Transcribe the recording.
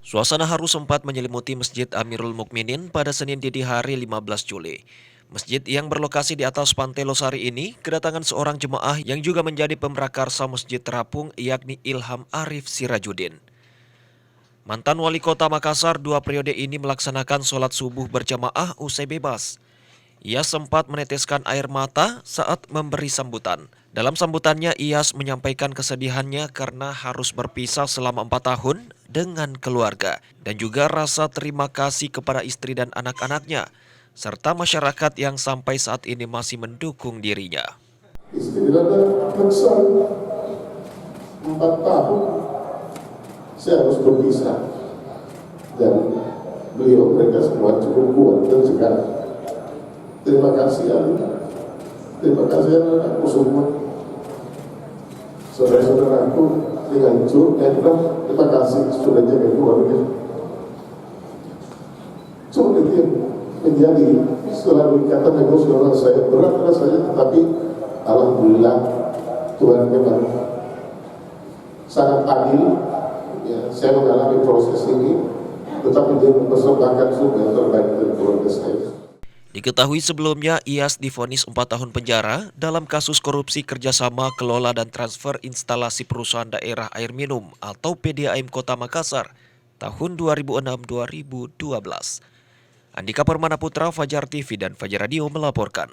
Suasana haru sempat menyelimuti Masjid Amirul Mukminin pada Senin dini hari 15 Juli. Masjid yang berlokasi di atas Pantai Losari ini kedatangan seorang jemaah yang juga menjadi pemrakarsa Masjid Terapung yakni Ilham Arif Sirajudin. Mantan wali kota Makassar 2 periode ini melaksanakan sholat subuh berjamaah usai bebas. Ia sempat meneteskan air mata saat memberi sambutan. Dalam sambutannya, Iyas menyampaikan kesedihannya karena harus berpisah selama 4 tahun dengan keluarga dan juga rasa terima kasih kepada istri dan anak-anaknya, serta masyarakat yang sampai saat ini masih mendukung dirinya. Istri ada besar 4 tahun saya harus berpisah dan mereka semua cukup kuat dan sekarang. Terima kasih terima kasih anak-anakku semua, saudara-saudaraku dengan terima kasih sudah jaga keluarga. Cuma itu yang menjadi selalu dikatakan emosional saya, berat rasanya, tetapi alhamdulillah Tuhan memang sangat adil. Ya, saya mengalami proses ini, tetapi dia mempersembahkan surga yang terbaik dari keluarga saya. Diketahui sebelumnya Iyas divonis 4 tahun penjara dalam kasus korupsi kerjasama kelola dan transfer instalasi perusahaan daerah air minum atau PDAM Kota Makassar tahun 2006-2012. Andika Permana Putra, Fajar TV dan Fajar Radio melaporkan.